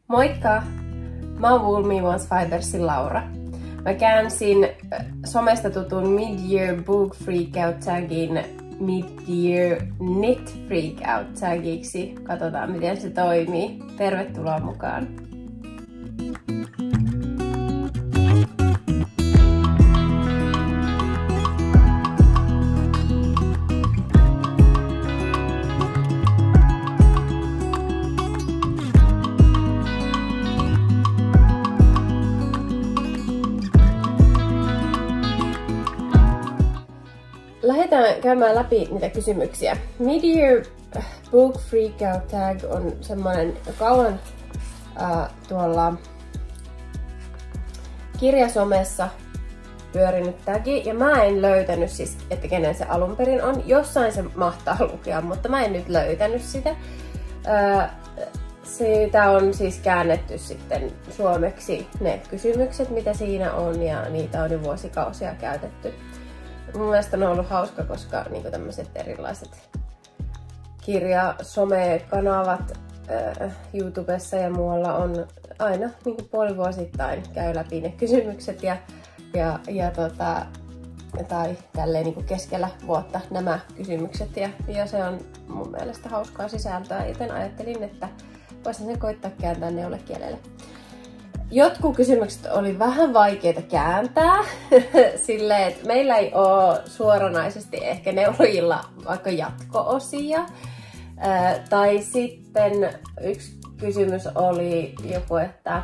Moikka! Mä oon Wool Me Once Fibersin Laura. Mä käänsin somesta tutun Mid-Year Book Freakout tagin Mid-Year Knit Freakout tagiksi. Katsotaan miten se toimii. Tervetuloa mukaan! Lähdetään käymään läpi niitä kysymyksiä. Mid-Year Book Freakout tag on semmoinen kauan tuolla kirjasomessa pyörinyt tagi, ja mä en löytänyt siis, että kenen se alun perin on. Jossain se mahtaa lukea, mutta mä en nyt löytänyt sitä. Siitä on siis käännetty sitten suomeksi ne kysymykset, mitä siinä on, ja niitä on jo vuosikausia käytetty. Mun mielestä on ollut hauska, koska niinku tämmöiset erilaiset kirja-some-kanavat YouTubessa ja muualla on aina niinku puolivuosittain käy läpi ne kysymykset tai tälleen niinku keskellä vuotta nämä kysymykset ja se on mun mielestä hauskaa sisältöä, joten ajattelin, että voisin sen koittaa kääntää neulakielelle. Jotkut kysymykset oli vähän vaikeita kääntää, silleen, että meillä ei ole suoranaisesti ehkä neulojilla vaikka jatko-osia. Tai sitten yksi kysymys oli joku, että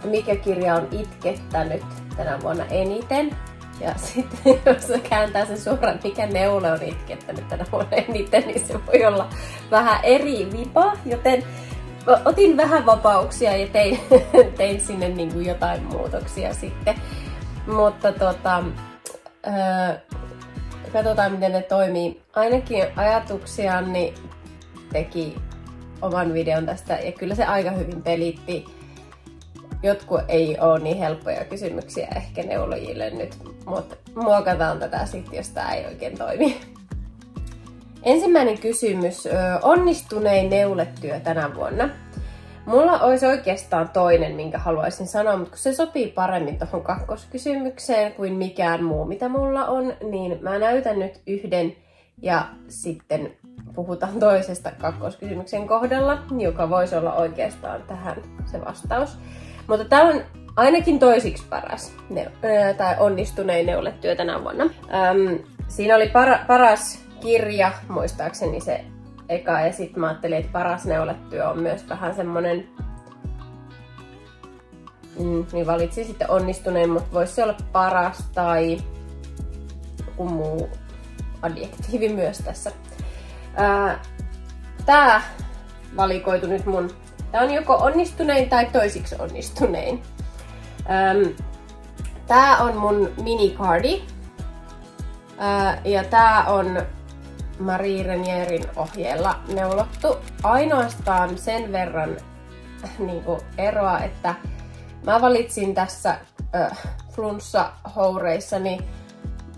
mikä kirja on itkettänyt tänä vuonna eniten. Ja sitten jos kääntää sen suoraan, mikä neule on itkettänyt tänä vuonna eniten, niin se voi olla vähän eri vipa, joten otin vähän vapauksia ja tein sinne niinku jotain muutoksia sitten. Mutta katsotaan miten ne toimii. Ainakin ajatuksiani teki oman videon tästä ja kyllä se aika hyvin pelitti. Jotkut ei ole niin helppoja kysymyksiä ehkä neulojille nyt, mutta muokataan tätä sitten, jos tää ei oikein toimi. Ensimmäinen kysymys. Onnistunein neuletyö tänä vuonna. Mulla olisi oikeastaan toinen, minkä haluaisin sanoa, mutta kun se sopii paremmin tuohon kakkoskysymykseen kuin mikään muu, mitä mulla on, niin mä näytän nyt yhden ja sitten puhutaan toisesta kakkoskysymyksen kohdalla, joka voisi olla oikeastaan tähän se vastaus. Mutta tää on ainakin toisiksi paras tai onnistunein neuletyö tänä vuonna. Siinä oli paras kirja, muistaakseni se eka, ja sitten mä ajattelin, että paras neuletyö on myös vähän semmonen, niin valitsin sitten onnistuneen, mutta voisi se olla paras tai joku muu adjektiivi myös tässä. Tää valikoitu nyt tää on joko onnistunein tai toisiksi onnistunein. Tää on mun minicardi. Ja tää on Marie Renierin ohjeella neulottu. Ainoastaan sen verran niinku eroa, että mä valitsin tässä flunssa-houreissani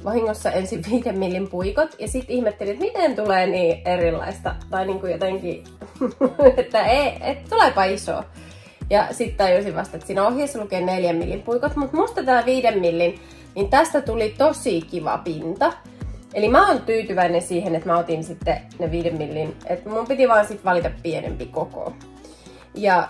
vahingossa ensin 5 millin puikot ja sit ihmettelin, että miten tulee niin erilaista tai niinku jotenkin, että tuleepa iso. Ja sitten tajusin vasta, että siinä ohjeessa lukee 4 millin puikot, mutta musta tää 5 millin, niin tästä tuli tosi kiva pinta. Eli mä oon tyytyväinen siihen, että mä otin sitten ne 5 millin, että mun piti vaan sit valita pienempi koko. Ja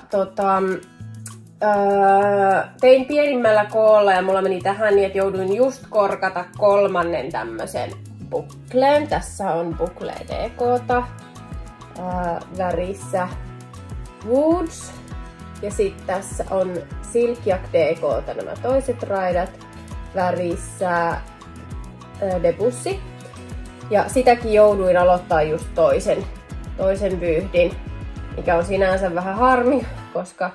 tein pienimmällä koolla ja mulla meni tähän niin, että jouduin just korkata 3. tämmösen bukleen. Tässä on bukle DK:ta värissä Woods. Ja sitten tässä on Silkjak DK:ta nämä toiset raidat värissä Debussy. Ja sitäkin jouduin aloittaa just toisen vyyhdin, mikä on sinänsä vähän harmi, koska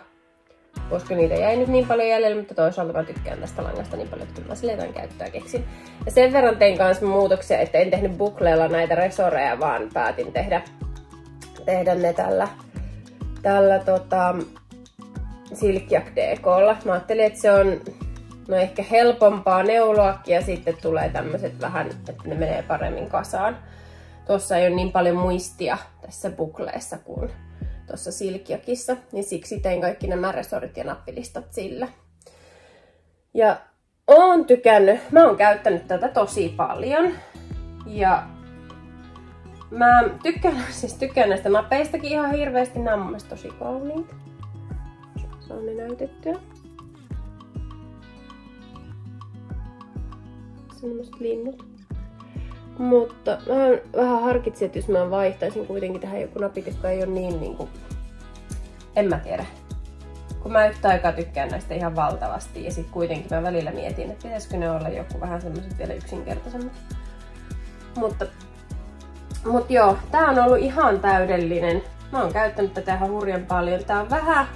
niitä jäi nyt niin paljon jäljellä, mutta toisaalta mä tykkään tästä langasta niin paljon, että mä sille jotain käyttöä keksin. Ja sen verran tein kanssa muutoksia, että en tehnyt bukleella näitä resoreja, vaan päätin tehdä ne tällä Silkjak DK:lla. Mä ajattelin, että se on ehkä helpompaa neuloakin ja sitten tulee tämmöiset vähän, että ne menee paremmin kasaan. Tuossa ei ole niin paljon muistia tässä bukleessa kuin tuossa Silkkiokissa, niin siksi tein kaikki nämä resorit ja nappilistat sillä. Ja mä oon käyttänyt tätä tosi paljon. Ja mä tykkään näistä napeistakin ihan hirveästi. Nämä on mun mielestä tosi kauniita. Saan ne näytettyä. Sellaiset linnut. Mutta mä vähän harkitsin, että jos mä vaihtaisin kuitenkin tähän joku napit, jotka ei ole niin en mä tiedä. Kun mä yhtä aikaa tykkään näistä ihan valtavasti ja sit kuitenkin mä välillä mietin, että pitäisikö ne olla joku vähän semmoiset vielä yksinkertaisemmat. Mutta joo, tää on ollut ihan täydellinen. Mä oon käyttänyt tätä ihan hurjan paljon. Tää on vähän,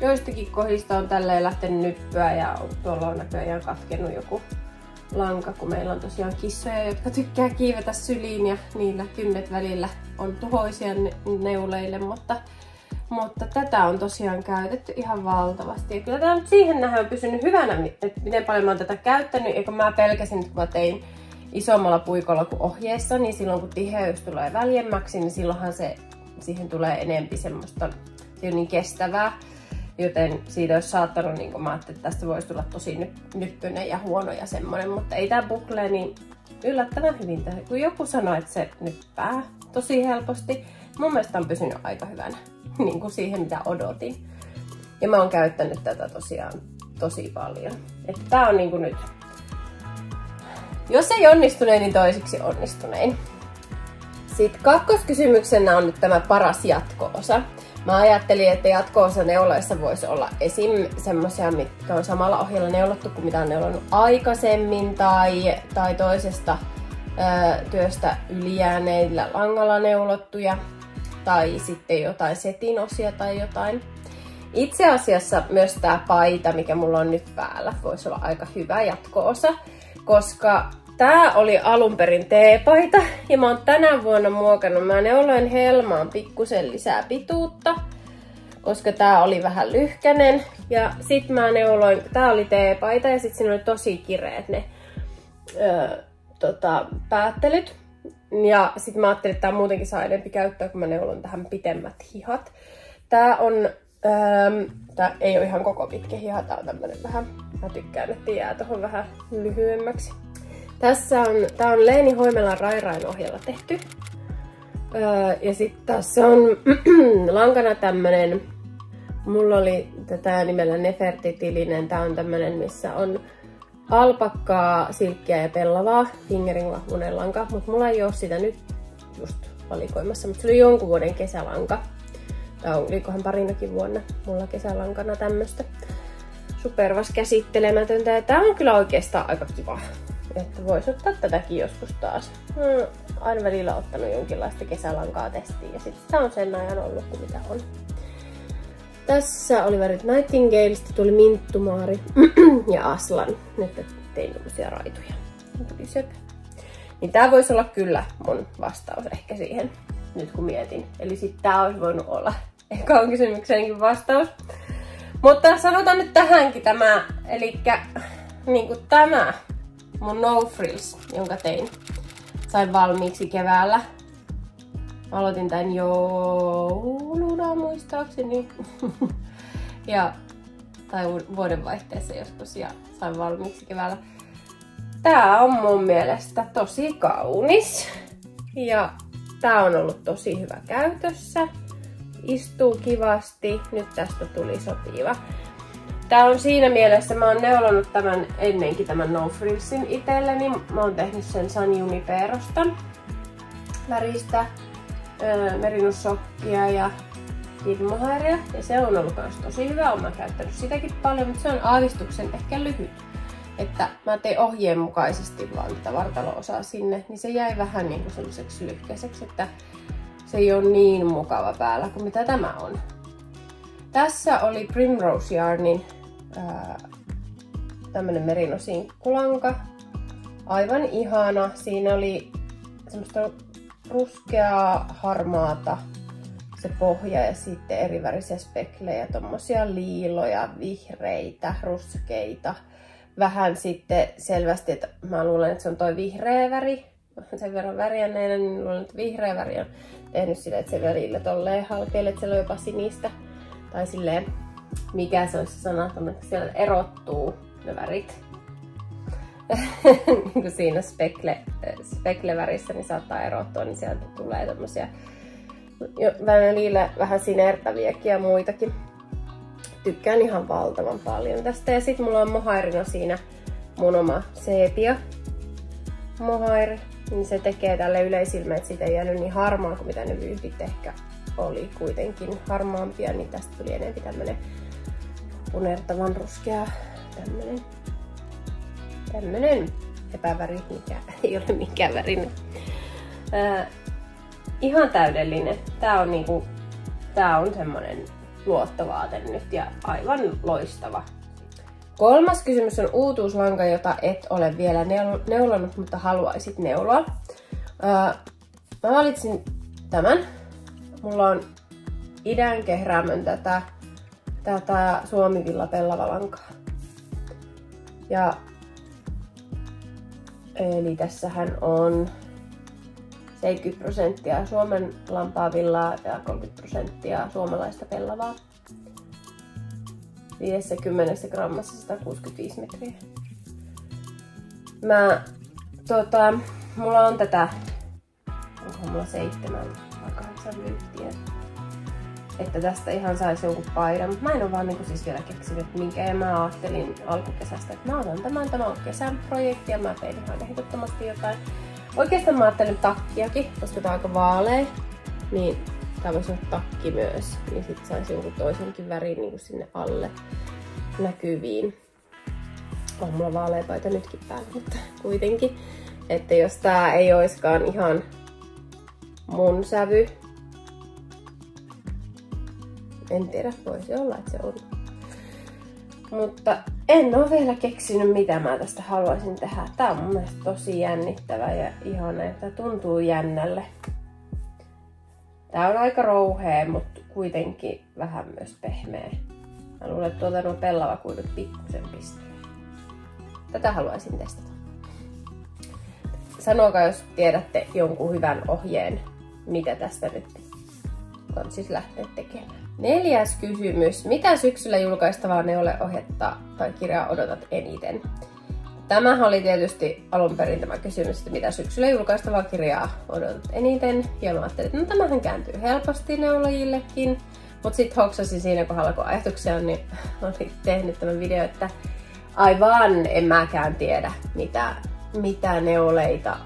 joistakin kohdista on tälleen lähtenyt nyppyä ja tuolla on näköjään katkennut joku lanka, kun meillä on tosiaan kissoja, jotka tykkää kiivetä syliin ja niillä kynnet välillä on tuhoisia neuleille, mutta tätä on tosiaan käytetty ihan valtavasti. Ja kyllä tämä nyt siihen nähden on pysynyt hyvänä, että miten paljon mä oon tätä käyttänyt. Ja kun mä pelkäsin, kun mä tein isommalla puikolla kuin ohjeessa, niin silloin kun tiheys tulee väljemmäksi, niin silloinhan siihen tulee enempi semmoista, se on niin kestävää. Joten siitä olisi saattanut, niin kuin mä ajattelin, että tästä voisi tulla tosi nyppyinen ja huono ja semmoinen. Mutta ei tää buklee niin yllättävän hyvin. Kun joku sanoi, että se nyppää tosi helposti, mun mielestä on pysynyt aika hyvänä. Niin kuin siihen, mitä odotin. Ja mä oon käyttänyt tätä tosiaan tosi paljon. Että tää on niin kuin nyt, jos ei onnistunein, niin toisiksi onnistunein. Sitten kakkoskysymyksenä on nyt tämä paras jatko-osa. Mä ajattelin, että jatko-osa neuloissa voisi olla esim. Semmosia, mitkä on samalla ohjella neulottu kuin mitä on neulonut aikaisemmin tai toisesta työstä ylijääneillä langalla neulottuja tai sitten jotain setin osia tai jotain. Itse asiassa myös tää paita, mikä mulla on nyt päällä, voisi olla aika hyvä jatko-osa, koska tää oli alun perin teepaita ja mä oon tänä vuonna muokannut. Mä neuloin helmaan pikkusen lisää pituutta, koska tää oli vähän lyhkänen. Ja sit mä neuloin, tää oli teepaita ja sit siinä oli tosi kireet ne päättelyt. Ja sit mä ajattelin, että tää muutenkin saa enempi käyttöä, kun mä neulon tähän pitemmät hihat. Tää on, tää ei ole ihan koko pitkä hiha, tää on tämmönen vähän, mä tykkään, että jää tohon vähän lyhyemmäksi. Tää on Leeni Hoimelan Rairain ohjella tehty. Ja sitten tässä on lankana tämmönen, mulla oli tätä nimellä Nefertitilinen. Tää on tämmönen, missä on alpakkaa, silkkiä ja pellavaa, fingering vahvuinen lanka. Mutta mulla ei oo sitä nyt just valikoimassa, mutta se oli jonkun vuoden kesälanka. Tää olikohan parinakin vuonna mulla kesälankana tämmöstä supervas käsittelemätöntä. Ja tää on kyllä oikeastaan aika kiva. Että voisi ottaa tätäkin joskus taas. Aina välillä ottanut jonkinlaista kesälankaa testiin ja sitten sitä on sen ajan ollut kuin mitä on. Tässä oli värit Nightingale, sitten tuli Minttumaari ja Aslan. Nyt tein tämmöisiä raituja. Niin tää voisi olla kyllä mun vastaus ehkä siihen, nyt kun mietin. Eli sitten tää olisi voinut olla ehkä on kysymykseenkin vastaus. Mutta sanotaan nyt tähänkin tämä, elikkä niinku tämä mun No Frills, jonka sain valmiiksi keväällä. Aloitin tän jouluna muistaakseni. Tai vuodenvaihteessa joskus ja sain valmiiksi keväällä. Tää on mun mielestä tosi kaunis. Ja tää on ollut tosi hyvä käytössä. Istuu kivasti. Nyt tästä tuli sopiva. Tää on siinä mielessä, mä oon neulonut tämän ennenkin tämän No Frillsin itselleni. Mä oon tehnyt sen San Juniperosta väristä, merinussokkia ja kidmohairia. Ja se on ollut myös tosi hyvä, oon mä käyttänyt sitäkin paljon, mutta se on aavistuksen ehkä lyhyt. Että mä tein ohjeen mukaisesti vaan tätä vartalo-osaa sinne, niin se jäi vähän niinku sellaiseksi lyhkäiseksi, että se ei ole niin mukava päällä kuin mitä tämä on. Tässä oli Primrose Yarnin tämmönen merinosinkkulanka. Aivan ihana. Siinä oli semmoista ruskeaa, harmaata se pohja ja sitten erivärisiä speklejä, tommosia liiloja, vihreitä, ruskeita. Vähän sitten selvästi, että mä luulen, että se on toi vihreä väri. Sen verran värjänneenä, niin luulen, että vihreä väri on tehnyt silleen, että se välillä tolleen halkeille, että siellä on jopa sinistä. Tai silleen, mikä se olisi se sana, että siellä erottuu ne värit. Niin kuin siinä speklevärissä niin saattaa erottua, niin sieltä tulee tämmösiä välillä vähän sinertäviäkin ja muitakin. Tykkään ihan valtavan paljon tästä. Ja sit mulla on mohairina siinä mun oma sepia mohair. Niin se tekee tälle yleisilmä, että siitä ei jäänyt niin harmaa kuin mitä ne vyyhdit ehkä oli kuitenkin harmaampia. Niin tästä tuli enemmän tämmönen punertavan ruskea tämmönen epäväri, mikä ei ole mikään värinen. Ihan täydellinen. Tää on semmonen luottovaate nyt ja aivan loistava. Kolmas kysymys on uutuuslanka, jota et ole vielä neulonut, mutta haluaisit neuloa. Mä valitsin tämän. Mulla on idän kehräämön tätä Suomivilla pellavalankaa. Ja eli tässähän on 70% Suomen lampaavillaa ja 30% suomalaista pellavaa. 50 grammassa 165 metriä. Mulla on tätä, onko mulla 7 vai 8 vyyhtiä. Että tästä ihan saisi jonkun paidan. Mä en oo vaan siis vielä keksinyt minkä, ja mä ajattelin alkukesästä, että mä otan tämä on kesän projekti ja mä tein ihan ehdottomasti jotain. Oikeastaan mä ajattelin takkiakin, koska tää on aika vaalea, niin tää voisi olla takki myös, niin sit saisi jonkun toisenkin värin niin kuin sinne alle näkyviin. On mulla vaalea paita nytkin päällä, mutta kuitenkin. Että jos tää ei oiskaan ihan mun sävy, en tiedä, voisi olla, että se on. Mutta en oo vielä keksinyt, mitä mä tästä haluaisin tehdä. Tää on mun mielestä tosi jännittävä ja ihana, ja tää tuntuu jännälle. Tää on aika rouhea, mutta kuitenkin vähän myös pehmeä. Mä luulen, että tuolta nuo pellavakuidut pikkusen pistää. Tätä haluaisin testata. Sanokaa, jos tiedätte jonkun hyvän ohjeen, mitä tästä nyt on siis lähteä tekemään. 4. kysymys. Mitä syksyllä julkaistavaa neuleohjetta tai kirjaa odotat eniten? Tämähän oli tietysti alun perin tämä kysymys, että mitä syksyllä julkaistavaa kirjaa odotat eniten. Ja mä ajattelin, että no tämähän kääntyy helposti neulojillekin. Mutta sitten hoksasin siinä kohdalla, kun ajatuksia on, niin olin tehnyt tämän video, että aivan en mäkään tiedä, mitä neuleita,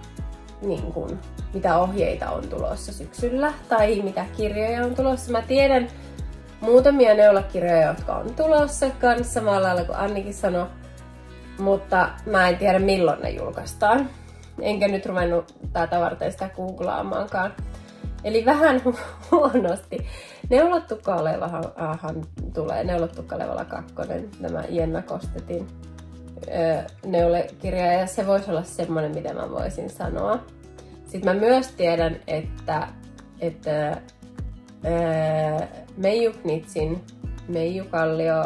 niin kun, mitä ohjeita on tulossa syksyllä tai mitä kirjoja on tulossa. Mä tiedän muutamia neulakirjoja, jotka on tulossa kanssa samalla lailla kuin Annikin sanoi, mutta mä en tiedä milloin ne julkaistaan. Enkä nyt ruvennut tätä varten sitä googlaamaankaan. Eli vähän huonosti. Neulottukka-alevahan tulee, Neulottukka-alevalla 2, tämä Jenna Kostetin neulekirja, ja se voisi olla semmoinen, mitä mä voisin sanoa. Sitten mä myös tiedän, että Meiju Knitsin Meiju Kallio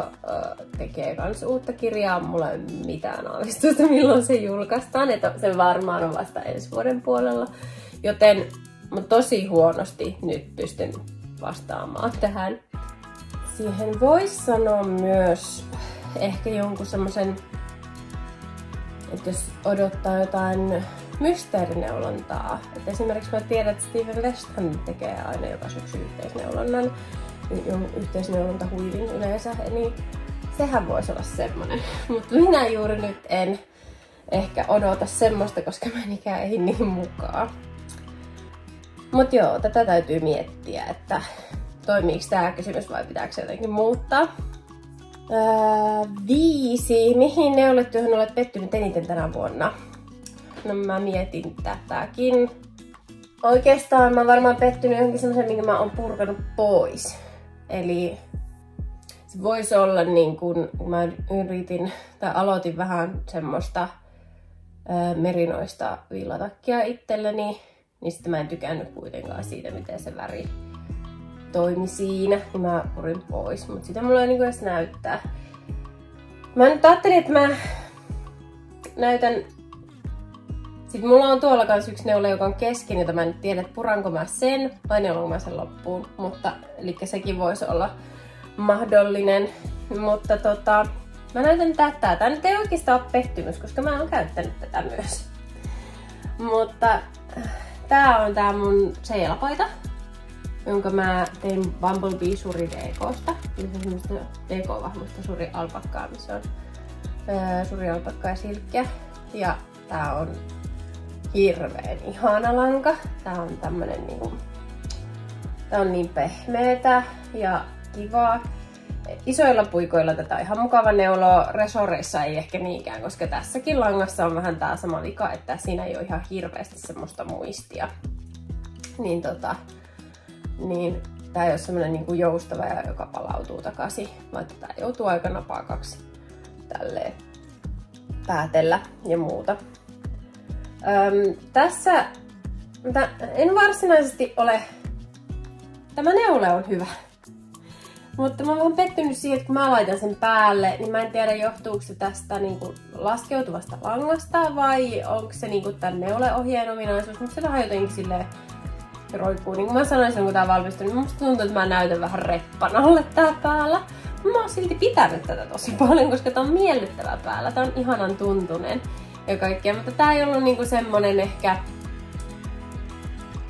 tekee kans uutta kirjaa. Mulla ei ole mitään aavistusta, milloin se julkaistaan, että se varmaan on vasta ensi vuoden puolella. Joten mä tosi huonosti nyt pystyn vastaamaan tähän. Siihen voisi sanoa myös ehkä jonkun semmosen, että jos odottaa jotain mysteerineulontaa. Et esimerkiksi mä tiedän, että Stephen Westhan tekee aina joka syksy yhteisneulonnan, yhteisneulontahuivin yleensä, niin sehän voisi olla semmonen. Mutta minä juuri nyt en ehkä odota semmoista, koska mä en ikään ehdi niin mukaan. Mut joo, tätä täytyy miettiä, että toimiiko tää kysymys vai pitääkö se jotenkin muuttaa. 5. Mihin neuletyöhön olet pettynyt eniten tänä vuonna? No mä mietin tätäkin. Oikeastaan mä oon varmaan pettynyt johonkin semmoisen, minkä mä oon purkanut pois. Eli se voisi olla niin kun mä yritin tai aloitin vähän semmoista merinoista villatakkia itselleni, niin sitten mä en tykännyt kuitenkaan siitä, miten se väri toimi siinä, niin mä purin pois, mutta sitä mulla ei niinku edes näyttää. Mä nyt ajattelin, että mä näytän Sitten mulla on tuolla kans yksi neula, joka on kesken, jota mä en tiedä, että puranko mä sen vai neulanko mä sen loppuun. Mutta, eli sekin voisi olla mahdollinen. Mutta mä näytän tätä. Tää nyt ei oikeastaan ole pettymys, koska mä oon käyttänyt tätä myös. Mutta tää on tää mun seelapaita, jonka mä tein Bumblebee Suri DK:sta. Eli se on semmoista DK-vahvuista Suri alpakkaa, missä on Suri alpakkaa ja silkkiä. Ja tää on hirveen ihana lanka. Tää on tämmönen niinku, tää on niin pehmeetä ja kivaa. Isoilla puikoilla tätä on ihan mukava neuloa, resoreissa ei ehkä niinkään, koska tässäkin langassa on vähän tää sama vika, että siinä ei ole ihan hirveästi semmoista muistia. Niin tää ei ole semmonen niinku joustava ja joka palautuu takaisin, vaan tää joutuu aika napakaksi tälleen päätellä ja muuta. Tässä en varsinaisesti ole, tämä neule on hyvä. Mutta mä oon vähän pettynyt siihen, että kun mä laitan sen päälle, niin mä en tiedä johtuuko se tästä niinku laskeutuvasta langasta vai onko se niinku tän neuleohjeen ominaisuus, mutta se vähän jotenkin silleen roikkuu. Niin kuin mä sanoin silloin, kun tää valmistui, niin musta tuntuu, että mä näytän vähän reppanalle tää päällä. Mä oon silti pitänyt tätä tosi paljon, koska tää on miellyttävää päällä, tää on ihanan tuntunen ja kaikkea, mutta tää ei ollut niinku semmonen ehkä,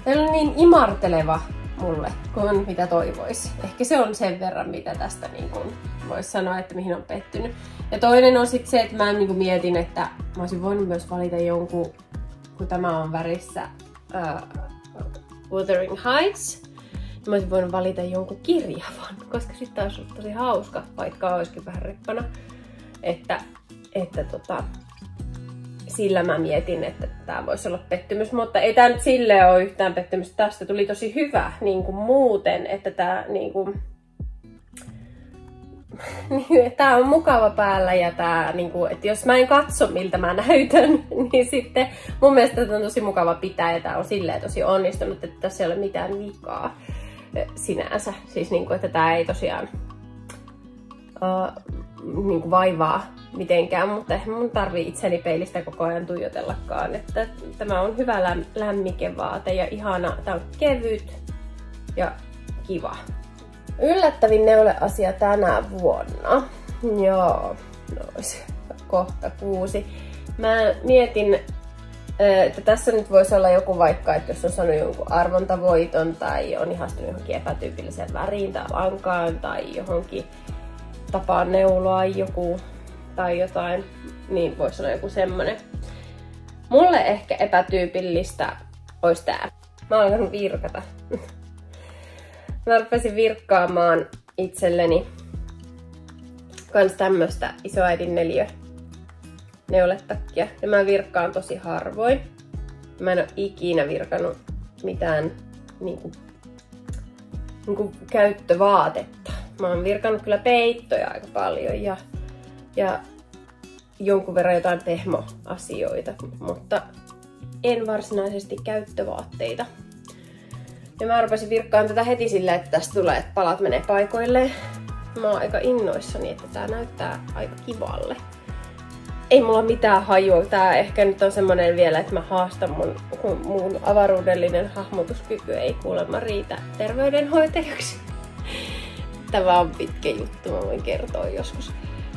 tää ei ollut niin imarteleva mulle, kuin mitä toivoisi. Ehkä se on sen verran, mitä tästä niin voisi sanoa, että mihin on pettynyt. Ja toinen on sitten se, että mä niin mietin, että mä olisin voinut myös valita jonkun, kun tämä on värissä Wuthering Heights, niin mä olisin voinut valita jonkun kirjavan, koska sitten olisi ollut tosi hauska, vaikka olisikin vähän reppana. Että sillä mä mietin, että tää voisi olla pettymys, mutta ei tää nyt silleen ole yhtään pettymys. Tästä tuli tosi hyvä niin kuin muuten, että tää niin kuin, tää on mukava päällä ja tää niin kuin, että jos mä en katso miltä mä näytän, niin sitten mun mielestä tää on tosi mukava pitää ja tää on silleen tosi onnistunut, että tässä ei ole mitään vikaa sinänsä. Siis niin kuin, että tää ei tosiaan niin kuin vaivaa mitenkään, mutta eihän mun tarvii itseni peilistä koko ajan tuijotellakaan. Että tämä on hyvä lämmikevaate ja ihana. Tää on kevyt ja kiva. Yllättävin neuleasia tänä vuonna. Joo, nois kohta 6. Mä mietin, että tässä nyt voisi olla joku vaikka, että jos on saanut jonkun arvontavoiton tai on ihastunut johonkin epätyypilliseen väriin tai lankaan tai johonkin tapaan neuloa joku tai jotain, niin voisi olla joku semmonen. Mulle ehkä epätyypillistä olisi tää. Mä oon alkanut virkata. Mä rupesin virkkaamaan itselleni kans tämmöstä isoäidin 4 neuletakkia. Ja mä virkkaan tosi harvoin. Mä en oo ikinä virkannut mitään niinku käyttövaatetta. Mä oon virkannut kyllä peittoja aika paljon ja jonkun verran jotain pehmoasioita, mutta en varsinaisesti käyttövaatteita. Ja mä rupesin virkkaamaan tätä heti sillä, että tästä tulee, että palat menee paikoilleen. Mä oon aika innoissani, että tää näyttää aika kivalle. Ei mulla mitään hajua. Tää ehkä nyt on semmonen vielä, että mä haastan mun avaruudellinen hahmotuskyky ei kuulemma riitä terveydenhoitajaksi. Tämä on pitkä juttu, mä voin kertoa joskus.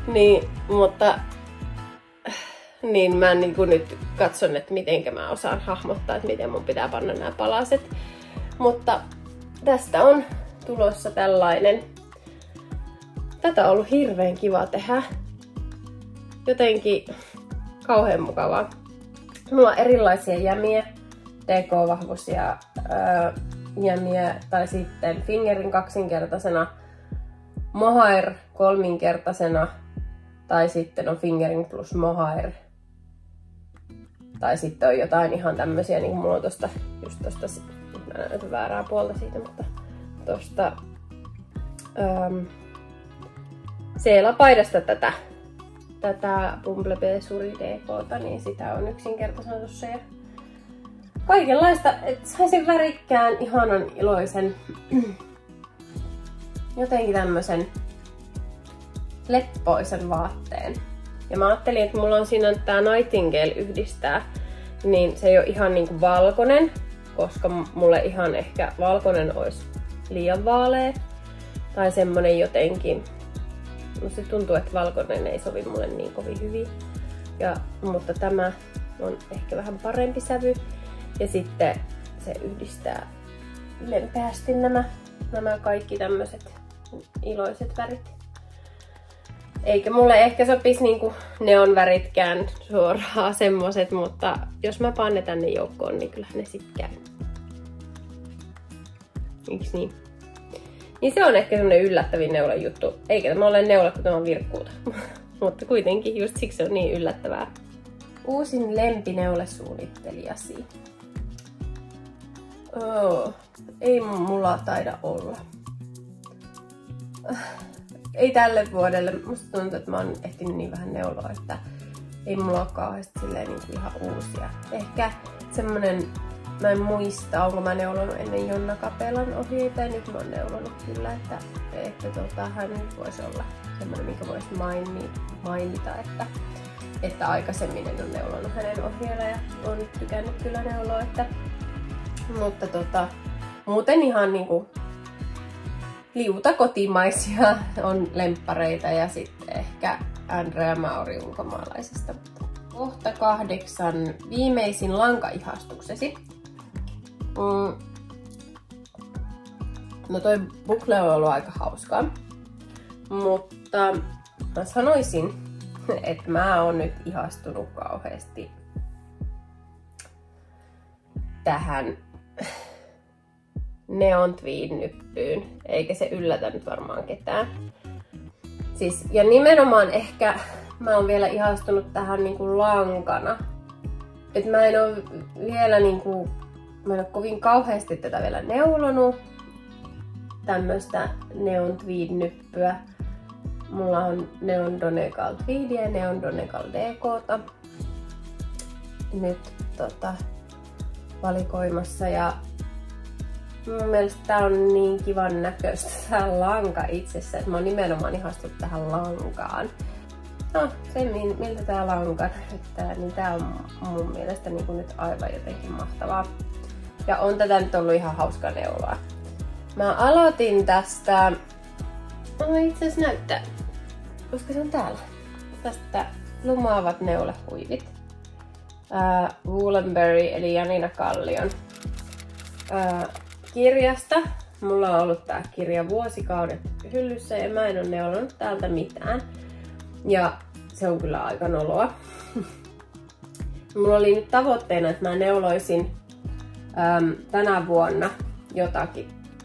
Niin, mutta niin mä niin kuin nyt katson, että mitenkä mä osaan hahmottaa, että miten mun pitää panna nämä palaset. Mutta tästä on tulossa tällainen. Tätä on ollut hirveän kiva tehdä. Jotenkin kauhean mukavaa. Mulla on erilaisia jämiä, DK-vahvuisia jämiä tai sitten fingerin kaksinkertaisena, mohair kolminkertaisena tai sitten on fingering plus mohair. Tai sitten on jotain ihan tämmösiä, niin kuin mulla on tosta, just tosta, mä näytän väärää puolta siitä, mutta tosta seelapaidasta tätä Bumblebee Suri DK:ta, niin sitä on yksinkertaisena tossa ja kaikenlaista, että saisin värikkään, ihanan, iloisen, jotenkin tämmösen leppoisen vaatteen. Ja mä ajattelin, että mulla on siinä tää Nightingale yhdistää niin se ei ole ihan niinku valkoinen, koska mulle ihan ehkä valkoinen olisi liian vaalea. Tai semmonen jotenkin, no se tuntuu, että valkoinen ei sovi mulle niin kovin hyvin. Mutta tämä on ehkä vähän parempi sävy. Ja sitten se yhdistää lempeästi nämä kaikki tämmöiset iloiset värit. Eikä mulle ehkä sopisi niinku neonväritkään suoraan semmoset, mutta jos mä panetan ne joukkoon, niin kyllähän ne sit käy. Eiks niin? Niin se on ehkä semmonen yllättävin neulan juttu. Eikä tämä ole neula, kun tämä on virkkuuta. Mutta kuitenkin just siksi se on niin yllättävää. Uusin lempineulesuunnittelijasi. Ei mulla taida olla. Ei tälle vuodelle. Musta tuntuu, että mä oon ehtinyt niin vähän neuloa, että ei mulla ole kauheasti silleen niin kuin ihan uusia. Ehkä semmonen, mä en muista, onko mä neulonut ennen Jonna Kapelan ohjeita, ja nyt mä oon neulonut kyllä, että hän voisi olla semmonen, minkä voisi mainita, että aikaisemmin en ole neulonut hänen ohjeilla ja oon nyt tykännyt kyllä neuloa, mutta muuten ihan niinku liuta kotimaisia on lemppareita ja sitten ehkä Andrea Mauri ulkomaalaisesta. Kohta 8. Viimeisin lankaihastuksesi. No toi bukle on ollut aika hauskaa, mutta mä sanoisin, että mä oon nyt ihastunut kauheasti tähän neon tweed-nyppyyn, eikä se yllätä nyt varmaan ketään. Siis, ja nimenomaan ehkä mä oon vielä ihastunut tähän niinku lankana. Et mä en oo vielä niinku, mä en oo kovin kauheasti tätä vielä neulonut. Tämmöstä neon tweed-nyppyä. Mulla on Neon Donegal Tweedia ja Neon Donegal DKta nyt valikoimassa, ja mun mielestä tää on niin kivan näköistä tää lanka itsessä, että mä oon nimenomaan ihastunut tähän lankaan. No, se miltä tää lanka näyttää, niin tää on mun mielestä niin kuin nyt aivan jotenkin mahtavaa. Ja on tätä nyt ollut ihan hauska neuloa. Mä aloitin tästä, itse asiassa näyttää, koska se on täällä. Tästä Lumaavat neulehuivit. Woolenberry eli Janina Kallion kirjasta. Mulla on ollut tää kirja vuosikaudet hyllyssä ja mä en ole neulonut täältä mitään. Ja se on kyllä aika noloa. Mulla oli nyt tavoitteena, että mä neuloisin tänä vuonna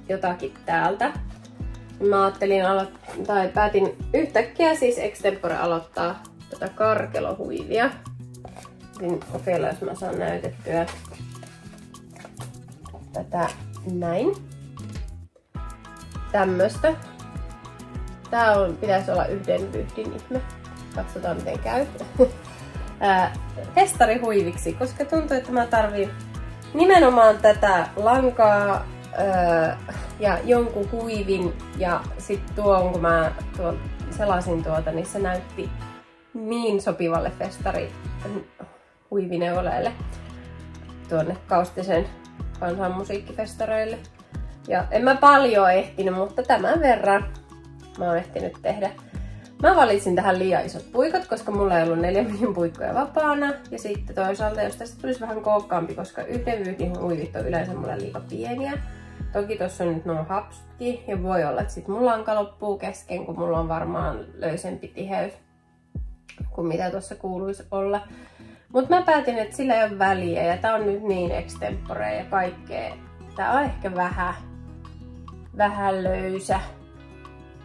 jotakin täältä. Mä ajattelin päätin yhtäkkiä siis extempore aloittaa tätä karkelohuivia. Kokeillaan, jos mä saan näytettyä tätä näin. Tämmöstä. Tää pitäisi olla yhden vyhdin ihme. Katsotaan miten käy. Festarihuiviksi, koska tuntuu, että mä tarviin nimenomaan tätä lankaa ja jonkun huivin, ja sit kun mä selasin tuota, niin se näytti niin sopivalle festari huivineuleelle tuonne Kaustisen kansanmusiikkifestareille. Ja en mä paljon ehtinyt, mutta tämän verran mä oon ehtinyt tehdä. Mä valitsin tähän liian isot puikot, koska mulla ei ollut 4 mm puikkoja vapaana. Ja sitten toisaalta, jos tästä tulisi vähän kookkaampi, koska yhden vyhdin huivit on yleensä mulle liian pieniä. Toki tossa on nyt nuo hapsutkin, ja voi olla, että sit mun lanka loppuu kesken, kun mulla on varmaan löysempi tiheys kuin mitä tuossa kuuluisi olla. Mutta mä päätin, että sillä ei ole väliä, ja tää on nyt niin extempore ja kaikkea. Tää on ehkä vähän löysä,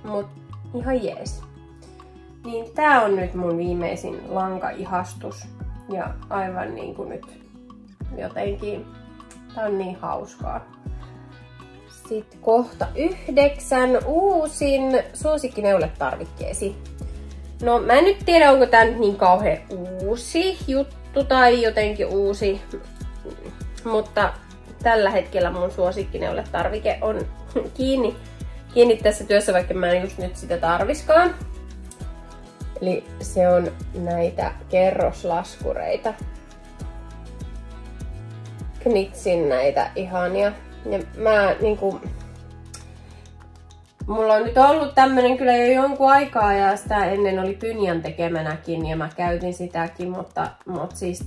mut ihan jees. Niin tää on nyt mun viimeisin lankaihastus, ja aivan niinku nyt jotenkin tää on niin hauskaa. Sitten kohta 9. Uusin suosikkineuletarvikkeesi. No mä en nyt tiedä, onko tää nyt niin kauhean uusi juttu tai jotenkin uusi, mutta tällä hetkellä mun suosikkineuletarvike on kiinni tässä työssä, vaikka mä en just nyt sitä tarviskaan. Eli se on näitä kerroslaskureita. Knitsin näitä ihania. Ja mä niinku... Mulla on nyt ollut tämmönen kyllä jo jonkun aikaa ja sitä ennen oli Pynjan tekemänäkin ja mä käytin sitäkin, mutta siis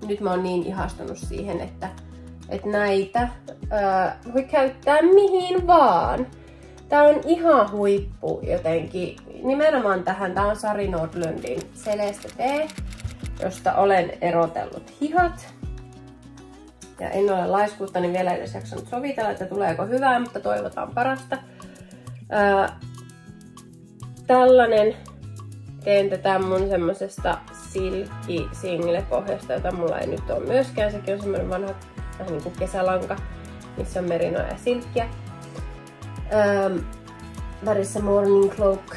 nyt mä oon niin ihastunut siihen, että näitä voi käyttää mihin vaan. Tää on ihan huippu jotenkin. Nimenomaan tähän, tää on Sari Nordlundin Celeste T, josta olen erotellut hihat. Ja en ole laiskuutta, niin vielä edes jaksanut sovitella, että tuleeko hyvää, mutta toivotaan parasta. Tällainen, teen tätä mun semmosesta silkki-single-pohjasta, jota mulla ei nyt ole myöskään. Sekin on semmonen vanha vähän niinku kesälanka, missä on merinoa ja silkkiä. Värissä Morning Cloak.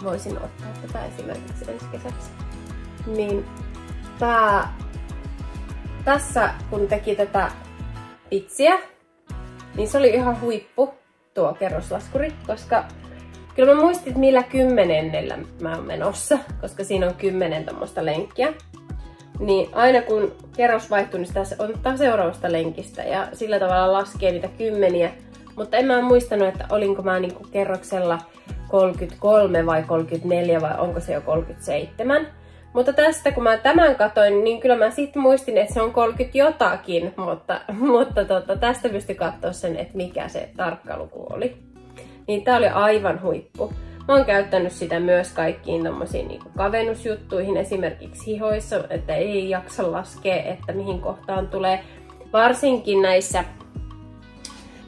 Voisin ottaa tätä esimerkiksi ensi kesäksi. Niin tässä kun teki tätä pitsiä, niin se oli ihan huippu tuo kerroslaskuri, koska kyllä mä muistin, että millä 10 mä oon menossa, koska siinä on 10 tommoista lenkkiä. Niin aina kun kerros vaihtuu, niin sitä ottaa seuraavasta lenkistä ja sillä tavalla laskee niitä 10. Mutta en mä muistanut, että olinko mä niinku kerroksella 33 vai 34 vai onko se jo 37. Mutta tästä kun mä tämän katoin, niin kyllä mä sitten muistin, että se on 30 jotakin, mutta tästä pystyi katsoa sen, että mikä se tarkka luku oli. Niin tää oli aivan huippu. Mä oon käyttänyt sitä myös kaikkiin tommosiin niinku kavennusjuttuihin, esimerkiksi hihoissa, että ei jaksa laskea, että mihin kohtaan tulee. Varsinkin näissä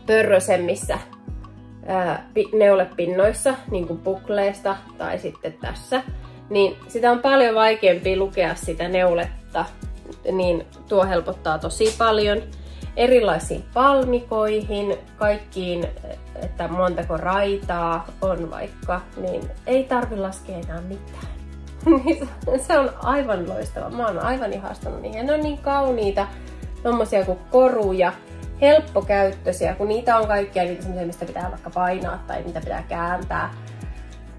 pörrösemmissä neulepinnoissa, niin kuin bukleesta tai sitten tässä. Niin sitä on paljon vaikeampi lukea sitä neuletta, niin tuo helpottaa tosi paljon. Erilaisiin palmikoihin, kaikkiin, että montako raitaa on vaikka, niin ei tarvi laskea enää mitään. Se on aivan loistava. Mä oon aivan ihastunut niihin. Ne on niin kauniita, tommosia kuin koruja, helppokäyttöisiä, kun niitä on kaikkia niitä semmoisia, mistä pitää vaikka painaa tai niitä pitää kääntää.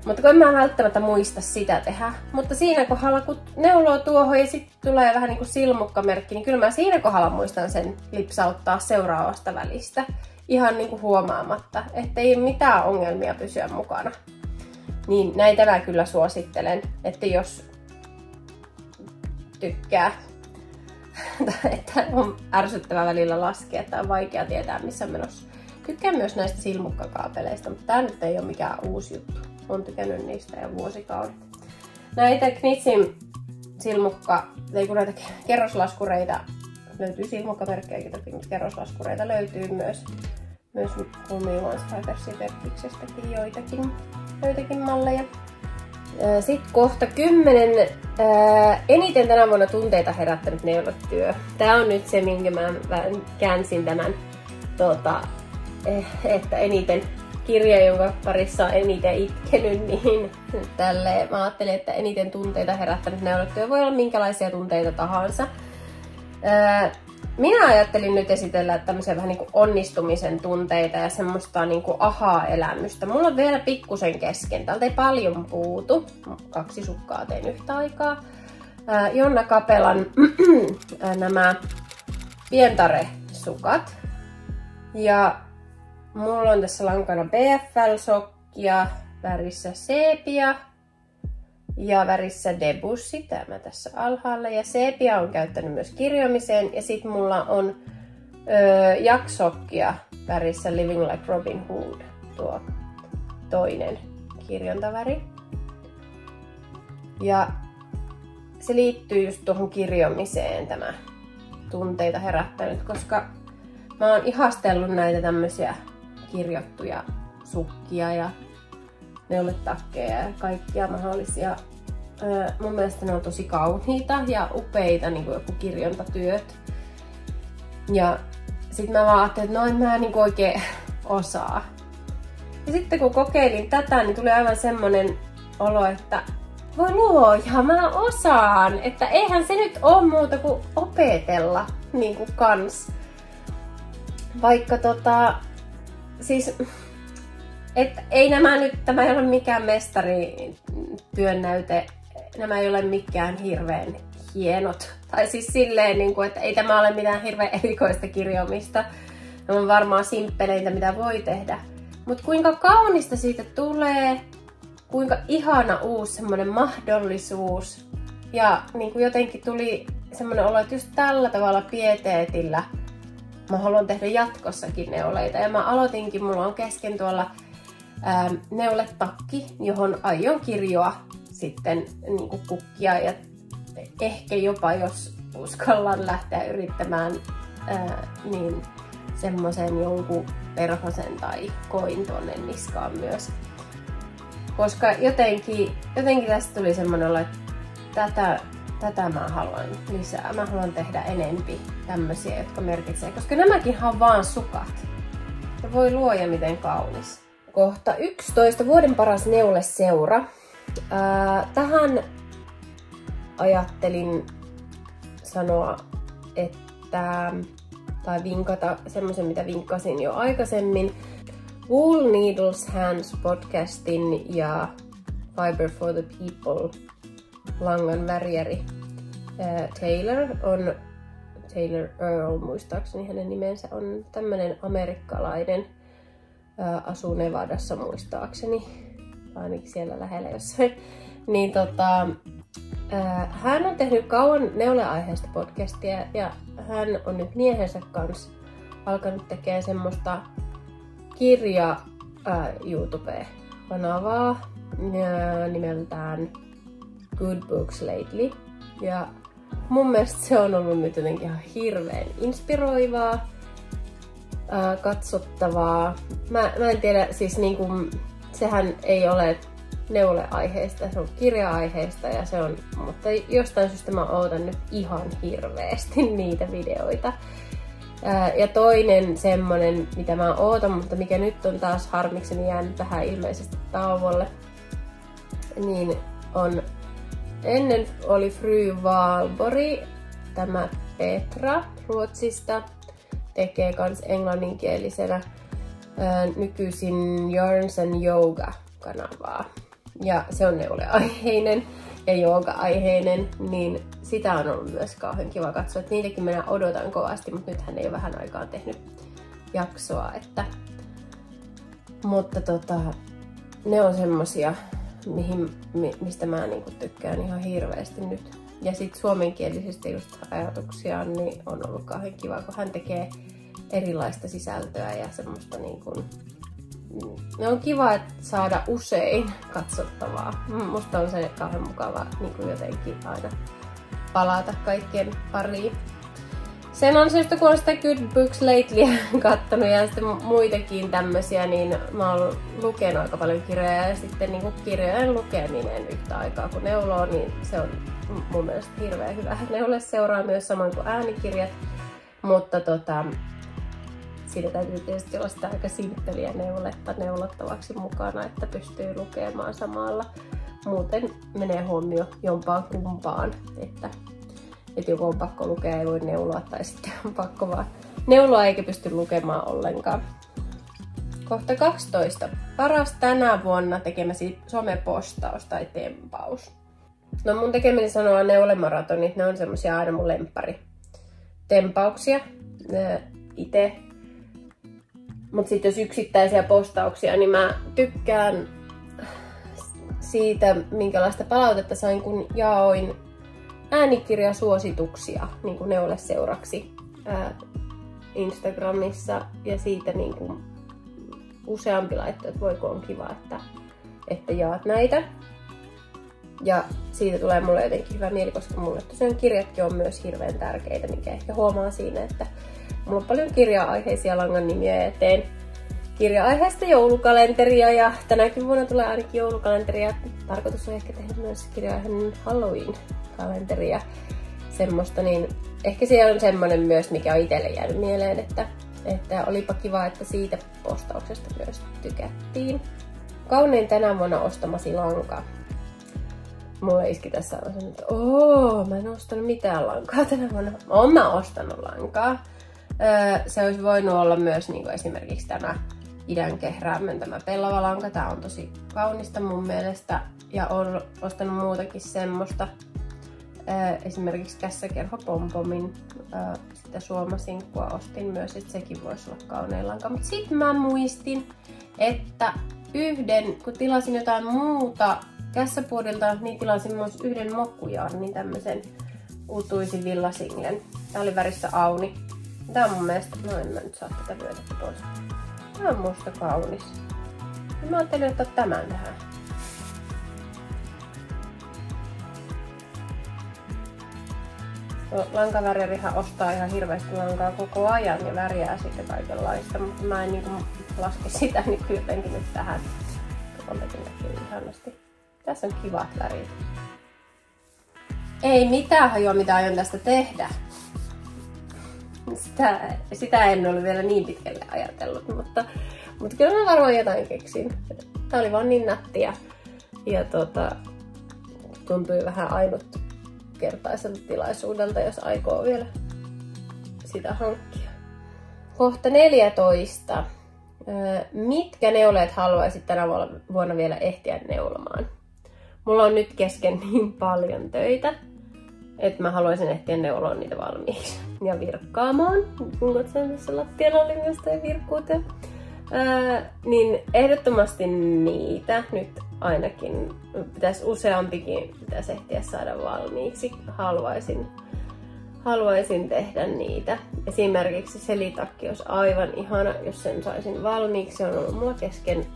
Mutta kun en mä välttämättä muista sitä tehdä. Mutta siinä kohdalla, kun neuloo tuohon ja sitten tulee vähän niin kuin silmukkamerkki, niin kyllä mä siinä kohdalla muistan sen lipsauttaa seuraavasta välistä. Ihan niin kuin huomaamatta, ettei mitään ongelmia pysyä mukana. Niin näitä mä kyllä suosittelen, että jos tykkää, että on ärsyttävä välillä laskea, että on vaikea tietää missä on menossa. Tykkään myös näistä silmukkakaapeleista, mutta tää nyt ei ole mikään uusi juttu. Olen tykännyt niistä jo vuosikaudet. Näitä Knitsin näitä kerroslaskureita löytyy, silmukkamerkkejäkin toki, mutta kerroslaskureita löytyy myös Rumi Fibersin verkkiksestäkin joitakin malleja. Sitten kohta 10. Eniten tänä vuonna tunteita herättänyt neulotyö. Tää on nyt se, minkä mä käänsin tämän, että eniten kirja, jonka parissa on eniten itkenyt, niin tälleen mä ajattelin, että eniten tunteita herättänyt neulotyö voi olla minkälaisia tunteita tahansa. Minä ajattelin nyt esitellä tämmöisiä vähän niin kuin onnistumisen tunteita ja semmoista niin kuin ahaa-elämystä. Mulla on vielä pikkusen kesken. Täältä ei paljon puutu. 2 sukkaa tein yhtä aikaa. Jonna Kapelan nämä pientare-sukat. Ja mulla on tässä lankana BFL-sokkia värissä sepia ja värissä Debussy, tämä tässä alhaalla. Ja sepia on käyttänyt myös kirjoamiseen. Ja sitten mulla on jaksokkia värissä Living Like Robin Hood, tuo toinen kirjontaväri. Ja se liittyy just tuohon kirjoamiseen, tämä tunteita herättänyt, koska mä oon ihastellut näitä tämmöisiä kirjottuja sukkia ja neuletakkeja ja kaikkia mahdollisia. Mun mielestä ne on tosi kauniita ja upeita, niin kuin joku kirjontatyöt. Ja sit mä vaan ajattelin, että no en mä niin oikein osaa. Ja sitten kun kokeilin tätä, niin tuli aivan semmonen olo, että voi luoja, mä osaan. Että eihän se nyt ole muuta kuin opetella niin kuin kans. Vaikka siis, että ei tämä ei ole mikään mestarityön näyte, nämä ei ole mikään hirveän hienot Tai siis silleen, niin kuin, että ei tämä ole mitään hirveän erikoista kirjoamista. Ne on varmaan simppeleitä, mitä voi tehdä. Mutta kuinka kaunista siitä tulee, kuinka ihana uusi semmoinen mahdollisuus. Ja niin kuin jotenkin tuli semmoinen olo, että just tällä tavalla pieteetillä mä haluan tehdä jatkossakin neuleita. Ja mä aloitinkin, mulla on kesken tuolla neuletakki, johon aion kirjoa sitten niin kuin kukkia. Ja ehkä jopa, jos uskallan lähteä yrittämään, niin semmoisen jonkun perhosen tai koin tonne niskaan myös. Koska jotenkin tästä tuli semmoinen olo, että tätä mä haluan lisää. Mä haluan tehdä enempi tämmösiä, jotka merkitsee. Koska nämäkin on vaan sukat. Ja voi luoja miten kaunis. Kohta 11. Vuoden paras neuleseura. Tähän ajattelin sanoa, että tai vinkata semmoisen, mitä vinkkasin jo aikaisemmin. Wool Needles Hands podcastin ja Fiber for the People langan värjäri Taylor Earl, muistaakseni hänen nimensä, on tämmönen amerikkalainen, asuu Nevadassa muistaakseni, ainakin siellä lähellä jossain. Niin hän on tehnyt kauan neuleaiheesta podcastia ja hän on nyt miehensä kanssa alkanut tekemään semmoista YouTube-kanavaa nimeltään Good Books Lately. Ja mun mielestä se on ollut nyt jotenkin ihan hirveän inspiroivaa, katsottavaa. Mä en tiedä, siis niinku, sehän ei ole neuleaiheista, se on kirja-aiheista ja se on, mutta jostain syystä mä ootan nyt ihan hirveästi niitä videoita. Ja toinen semmonen, mitä mä ootan, mutta mikä nyt on taas harmikseni jäänyt vähän ilmeisesti tauolle, niin on, ennen oli Fru Valborg, tämä Petra Ruotsista, tekee kans englanninkielisenä nykyisin Yarns and Yoga-kanavaa. Ja se on neuleaiheinen ja jooga-aiheinen, niin sitä on ollut myös kauhean kiva katsoa. Että niitäkin minä odotan kovasti, mutta nythän ei ole vähän aikaa tehnyt jaksoa. Mutta ne on semmosia, mistä mä niinku tykkään ihan hirveästi nyt. Ja sit suomenkielisistä just ajatuksia, niin on ollut kauhean kiva, kun hän tekee erilaista sisältöä ja semmoista niinku, ne on kiva, että saada usein katsottavaa. Musta on se kauhean mukava niin jotenkin aina palata kaikkien pariin. Sen on syystä, kun olen sitä Good Books Latelyä kattonut ja sitten muitakin tämmösiä, niin mä oon lukenut aika paljon kirjoja ja sitten niin kirjojen lukeminen yhtä aikaa kun neuloo, niin se on mun mielestä hirveän hyvä. Neule seuraa myös samoin kuin äänikirjat, mutta siinä täytyy tietysti olla sitä aika simppeliä neuletta neulottavaksi mukana, että pystyy lukemaan samalla. Muuten menee huomio jompaan kumpaan, että joko on pakko lukea ei voi neuloa tai sitten on pakko vaan neuloa eikä pysty lukemaan ollenkaan. Kohta 12. Paras tänä vuonna tekemäsi somepostaus tai tempaus. No mun tekeminen sanoa neulemaratonit, ne on semmosia aina mun lemparitempauksia itse. Mut sit jos yksittäisiä postauksia, niin mä tykkään siitä, minkälaista palautetta sain, kun jaoin äänikirjasuosituksia niin kuin neuleseuraksi Instagramissa. Ja siitä niin kuin useampi laittoi, että voiko on kiva, että jaat näitä. Ja siitä tulee mulle jotenkin hyvä mieli, koska mulle tosiaan kirjatkin on myös hirveän tärkeitä, mikä ehkä huomaa siinä, että mulla on paljon kirja-aiheisia langan nimiä ja teen kirja-aiheesta joulukalenteria ja tänäkin vuonna tulee ainakin joulukalenteria. Tarkoitus on ehkä tehdä myös kirja-aiheen Halloween-kalenteria semmoista, niin ehkä siellä on semmonen myös, mikä on itselle jäänyt mieleen, että olipa kiva, että siitä postauksesta myös tykättiin. Kaunein tänä vuonna ostamasi lanka. Mulle iski tässä on sanonut, että mä en ostanut mitään lankaa tänä vuonna. Oon mä ostanut lankaa. Se olisi voinut olla myös niin kuin esimerkiksi tämä idän kehräämön tämä pellavalanka. Tää on tosi kaunista mun mielestä. Ja on ostanut muutakin semmoista. Esimerkiksi kässäkerho pompomin, sitä suomasinkkua ostin myös, että sekin voisi olla kaunein lanka. Mutta sitten mä muistin, että kun tilasin jotain muuta kässäpuodilta, niin tilasin myös yhden mokkujarnin, tämmösen utuisin villasinglen. Tää oli värissä auni. Tää on mun mielestä, no en mä nyt saa tätä vyötä pois. Tää on musta kaunis. Ja mä ajattelin ottaa tämän tähän. Lankavärjärihän ostaa ihan hirveästi lankaa koko ajan ja värjää sitten kaikenlaista, mutta mä en niinku laske sitä niin jotenkin nyt tähän. Tuoltakin näkyy ihanasti. Tässä on kivat värit. Ei mitään hajua, mitä aion tästä tehdä. Sitä en ole vielä niin pitkälle ajatellut, mutta kyllä mä varmaan jotain keksin. Tää oli vaan niin nättiä ja tuntui vähän ainutkertaiselta tilaisuudelta, jos aikoo vielä sitä hankkia. Kohta 14. Mitkä neuleet haluaisit tänä vuonna vielä ehtiä neulomaan? Mulla on nyt kesken niin paljon töitä, että mä haluaisin ehtiä neuloa niitä valmiiksi ja virkkaamaan. Kun katsoin tässä lattialla oli myös toi virkkuute. Niin ehdottomasti niitä nyt ainakin pitäisi useampikin ehtiä saada valmiiksi. Haluaisin tehdä niitä. Esimerkiksi selitakki olisi aivan ihana, jos sen saisin valmiiksi. Se on ollut mulla kesken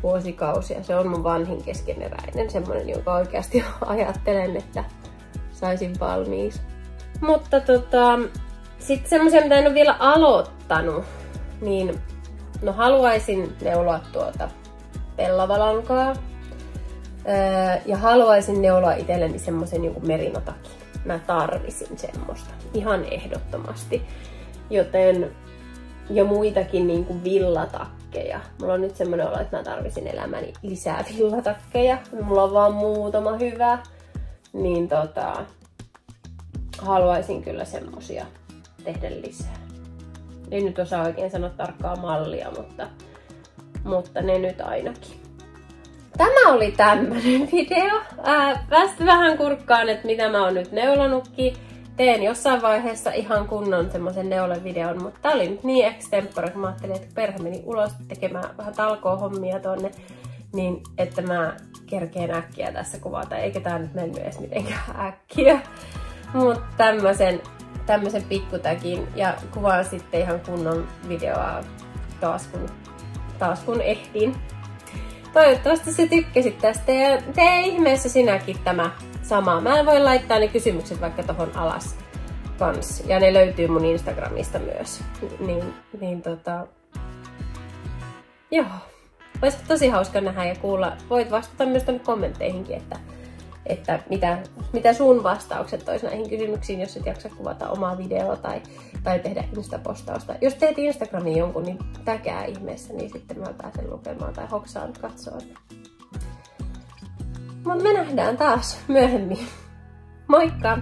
vuosikausia. Se on mun vanhin keskeneräinen, semmonen, jonka oikeasti ajattelen, että saisin valmiiksi. Mutta sitten semmoisia, mitä en ole vielä aloittanut, niin no haluaisin neuloa pellavalankaa. Ja haluaisin neuloa itselleni semmoisen joku merinotakin. Mä tarvisin semmoista ihan ehdottomasti. Joten jo muitakin niin kuin villatakkeja. Mulla on nyt semmoinen olo, että mä tarvisin elämäni lisää villatakkeja. Mulla on vaan muutama hyvä. Niin haluaisin kyllä semmosia tehdä lisää. En nyt osaa oikein sanoa tarkkaa mallia, mutta ne nyt ainakin. Tämä oli tämmönen video. Päästä vähän kurkkaan, että mitä mä oon nyt neulonutkin. Teen jossain vaiheessa ihan kunnon semmosen neulevideon, mutta tää oli nyt niin extempore, kun mä ajattelin, että perhe meni ulos tekemään vähän talkoohommia tonne, niin että mä kerkeen äkkiä tässä kuvata, eikä tää nyt mennyt edes mitenkään äkkiä. Mutta tämmösen pikkutäkin ja kuvaan sitten ihan kunnon videoa taas kun ehdin. Toivottavasti sä tykkäsit tästä ja tee ihmeessä sinäkin tämä sama. Mä voin laittaa ne kysymykset vaikka tohon alas kans. Ja ne löytyy mun Instagramista myös. Joo. Olisi tosi hauska nähdä ja kuulla. Voit vastata myös tonne kommentteihinkin, että mitä sun vastaukset olisi näihin kysymyksiin, jos et jaksa kuvata omaa videoa tai tehdä Insta-postausta. Jos teet Instagramiin jonkun, niin täkää ihmeessä, niin sitten mä pääsen lukemaan tai hoksaan katsoa. Mutta me nähdään taas myöhemmin. Moikka!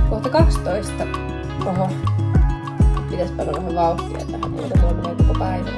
Kohta 12. Oho. Pitäis panna vähän vauhtia tähän, muuten mulla menee koko päivä.